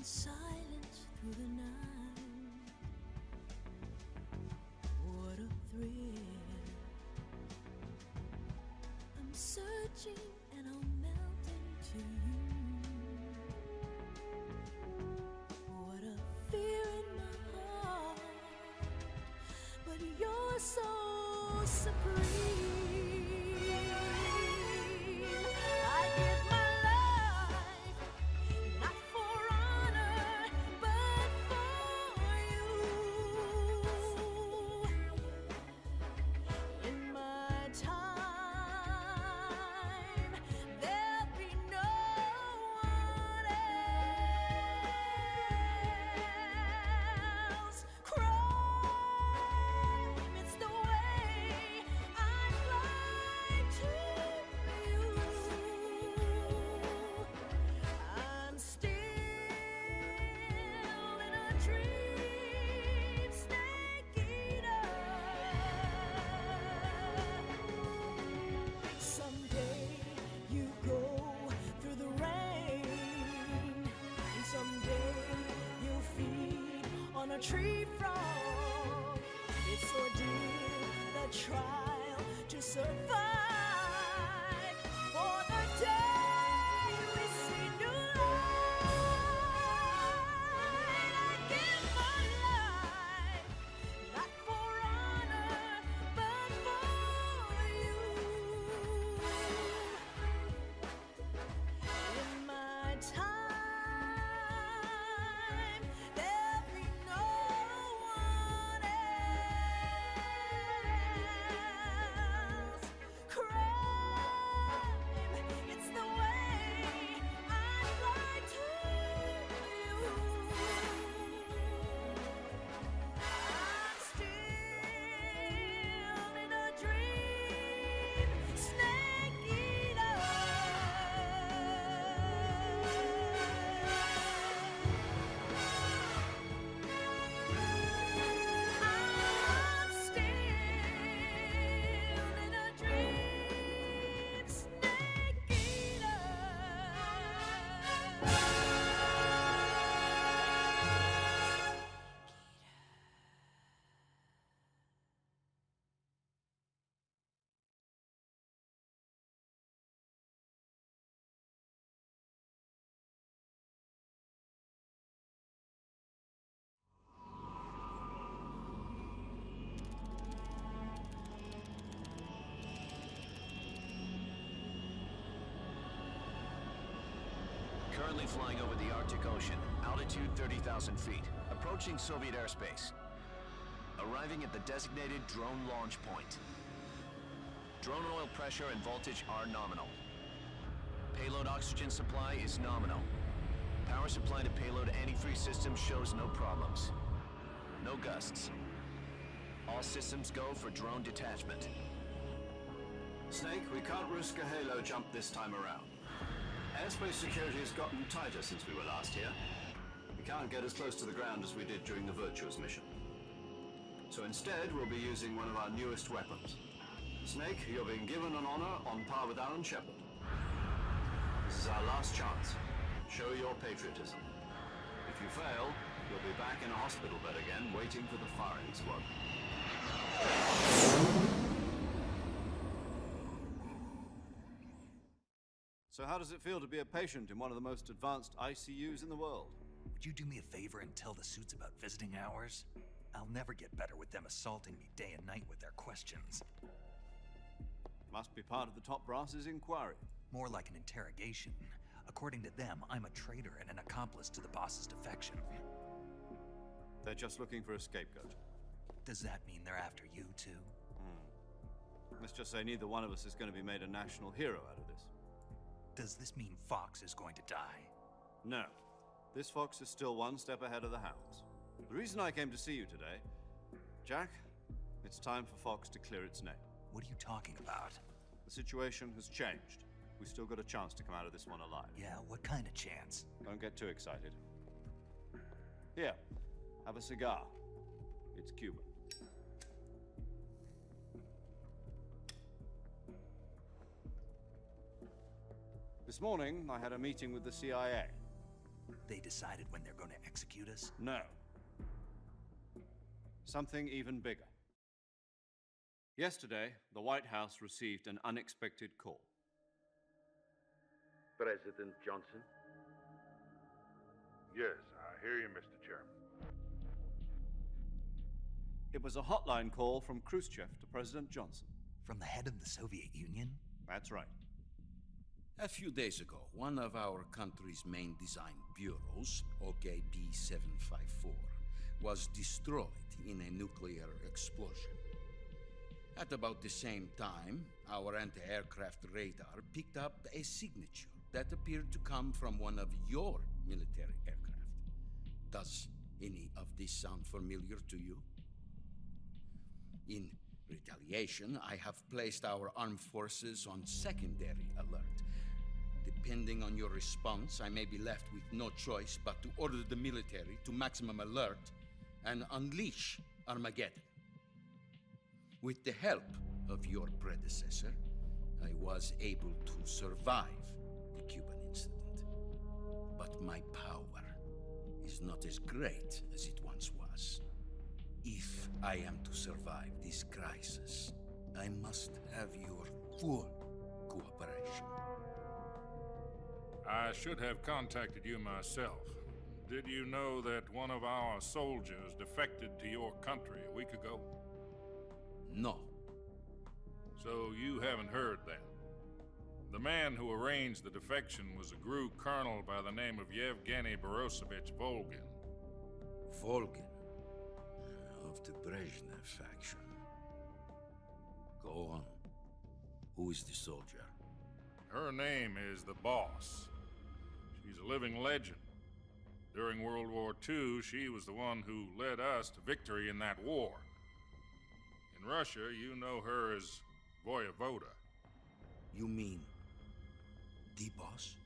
silence through the night. What a thrill. I'm searching and I'll melt into you. What a fear in my heart, but you're so supreme. I give my life, not for honor, but for you. In my time, there'll be no one else. Crime, it's the way I'd like to you. I'm still in a dream, snake eater. Someday you go through the rain, and someday you'll feed on a tree frog. It's ordeal, the trial to survive for the day we see new light. I give my life, not for honor, but for you. In my time, there'll be no one else. Crime, it's the way I'd like to you. I'm still in a dream, snake eater. I'm still in a dream, snake eater. Currently flying over the Arctic Ocean, altitude 30,000 feet, approaching Soviet airspace. Arriving at the designated drone launch point. Drone oil pressure and voltage are nominal. Payload oxygen supply is nominal. Power supply to payload antifreeze system shows no problems. No gusts. All systems go for drone detachment. Snake, we can't risk a halo jump this time around. Airspace security has gotten tighter since we were last here. We can't get as close to the ground as we did during the Virtuous mission. So instead, we'll be using one of our newest weapons. Snake, you're being given an honor on par with Alan Shepard. This is our last chance. Show your patriotism. If you fail, you'll be back in a hospital bed again, waiting for the firing squad. So how does it feel to be a patient in one of the most advanced ICUs in the world? Would you do me a favor and tell the suits about visiting hours? I'll never get better with them assaulting me day and night with their questions. Must be part of the top brass's inquiry. More like an interrogation. According to them, I'm a traitor and an accomplice to the boss's defection. They're just looking for a scapegoat. Does that mean they're after you too? Let's just say neither one of us is going to be made a national hero out of this. Does this mean Fox is going to die? No. This fox is still one step ahead of the hounds. The reason I came to see you today, Jack, it's time for Fox to clear its name. What are you talking about? The situation has changed. We've still got a chance to come out of this one alive. Yeah, what kind of chance? Don't get too excited. Here, have a cigar. It's Cuban. This morning, I had a meeting with the CIA. They decided when they're going to execute us? No. Something even bigger. Yesterday, the White House received an unexpected call. President Johnson? Yes, I hear you, Mr. Chairman. It was a hotline call from Khrushchev to President Johnson. From the head of the Soviet Union? That's right. A few days ago, one of our country's main design bureaus, OKB 754, was destroyed in a nuclear explosion. At about the same time, our anti-aircraft radar picked up a signature that appeared to come from one of your military aircraft. Does any of this sound familiar to you? In retaliation, I have placed our armed forces on secondary alert. Depending on your response, I may be left with no choice but to order the military to maximum alert and unleash Armageddon. With the help of your predecessor, I was able to survive the Cuban incident. But my power is not as great as it once was. If I am to survive this crisis, I must have your full cooperation. I should have contacted you myself. Did you know that one of our soldiers defected to your country a week ago? No. So you haven't heard then. The man who arranged the defection was a GRU colonel by the name of Yevgeny Borosovich Volgin. Volgin, of the Brezhnev faction. Go on. Who is the soldier? Her name is the Boss. She's a living legend. During World War II, she was the one who led us to victory in that war. In Russia, you know her as Voyevoda. You mean the boss?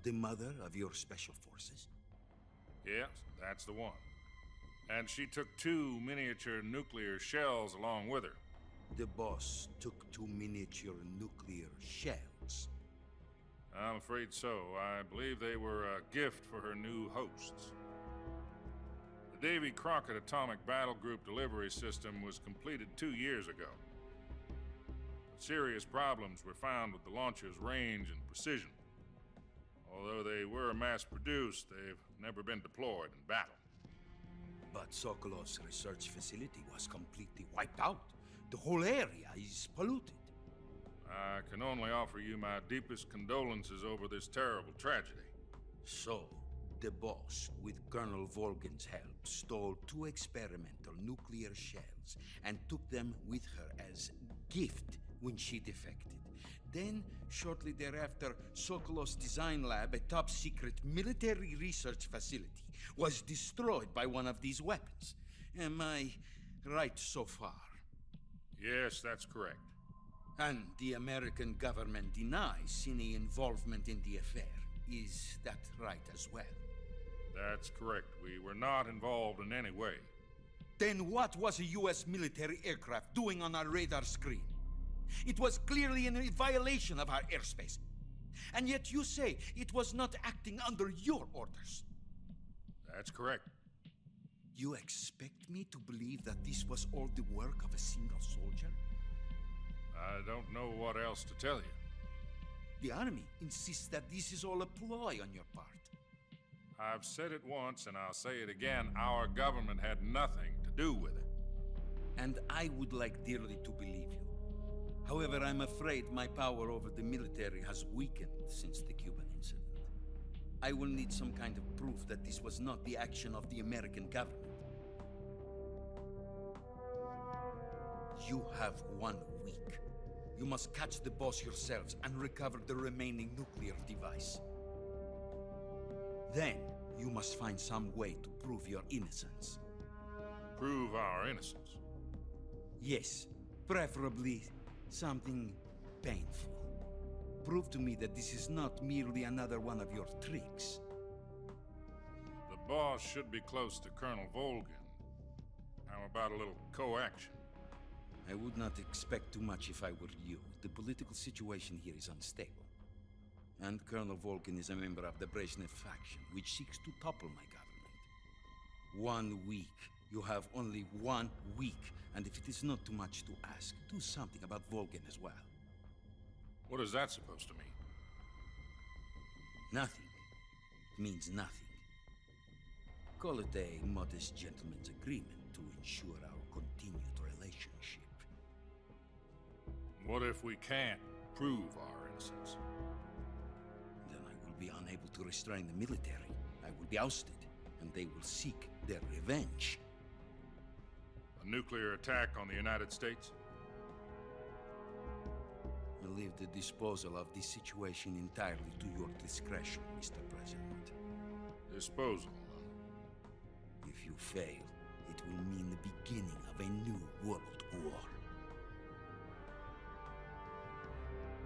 The mother of your special forces? Yes, that's the one. And she took 2 miniature nuclear shells along with her. The boss took 2 miniature nuclear shells. I'm afraid so. I believe they were a gift for her new hosts. The Davy Crockett Atomic Battle Group delivery system was completed 2 years ago. But serious problems were found with the launcher's range and precision. Although they were mass-produced, they've never been deployed in battle. But Sokolov's research facility was completely wiped out. The whole area is polluted. I can only offer you my deepest condolences over this terrible tragedy. So, the boss, with Colonel Volgin's help, stole 2 experimental nuclear shells and took them with her as gift when she defected. Then, shortly thereafter, Sokolov's design lab, a top-secret military research facility, was destroyed by one of these weapons. Am I right so far? Yes, that's correct. And the American government denies any involvement in the affair. Is that right as well? That's correct. We were not involved in any way. Then what was a U.S. military aircraft doing on our radar screen? It was clearly in violation of our airspace. And yet you say it was not acting under your orders. That's correct. You expect me to believe that this was all the work of a single soldier? I don't know what else to tell you. The army insists that this is all a ploy on your part. I've said it once and I'll say it again. Our government had nothing to do with it. And I would like dearly to believe you. However, I'm afraid my power over the military has weakened since the Cuban incident. I will need some kind of proof that this was not the action of the American government. You have 1 week. You must catch the boss yourselves and recover the remaining nuclear device. Then, you must find some way to prove your innocence. Prove our innocence. Yes, preferably something painful. Prove to me that this is not merely another one of your tricks. The boss should be close to Colonel Volgin. How about a little co-action? I would not expect too much if I were you. The political situation here is unstable. And Colonel Volkin is a member of the Brezhnev faction, which seeks to topple my government. 1 week. You have only 1 week. And if it is not too much to ask, do something about Volkin as well. What is that supposed to mean? Nothing. It means nothing. Call it a modest gentleman's agreement to ensure our continued relationship. What if we can't prove our innocence? Then I will be unable to restrain the military. I will be ousted, and they will seek their revenge. A nuclear attack on the United States? I leave the disposal of this situation entirely to your discretion, Mr. President. Disposal. If you fail, it will mean the beginning of a new world war.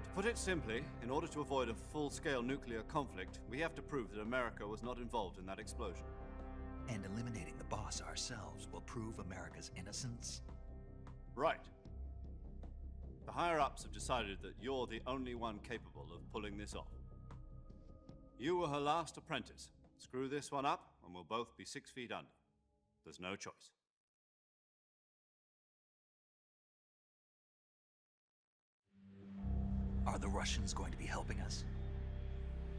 To put it simply, in order to avoid a full-scale nuclear conflict, we have to prove that America was not involved in that explosion. And eliminating the boss ourselves will prove America's innocence? Right. The higher-ups have decided that you're the only one capable of pulling this off. You were her last apprentice. Screw this one up, and we'll both be 6 feet under. There's no choice. Are the Russians going to be helping us?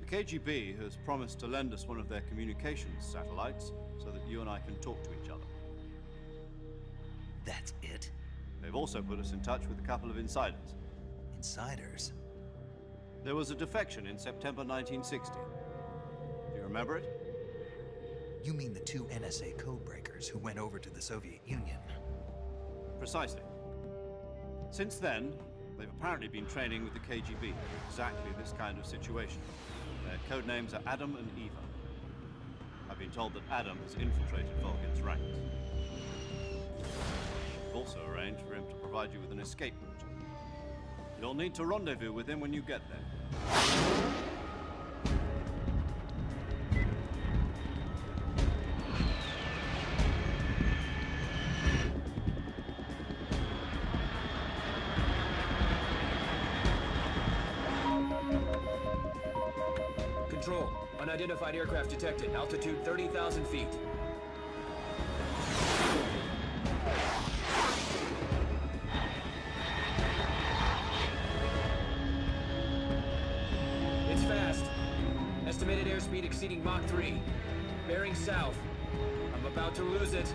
The KGB has promised to lend us one of their communications satellites so that you and I can talk to each other. That's it? They've also put us in touch with a couple of insiders. Insiders? There was a defection in September 1960. Do you remember it? You mean the 2 NSA codebreakers who went over to the Soviet Union? Precisely. Since then, they've apparently been training with the KGB for exactly this kind of situation. Their code names are Adam and Eva. I've been told that Adam has infiltrated Volgin's ranks. We've also arranged for him to provide you with an escape route. You'll need to rendezvous with him when you get there. Control. Unidentified aircraft detected. Altitude 30,000 feet. It's fast. Estimated airspeed exceeding Mach 3. Bearing south. I'm about to lose it.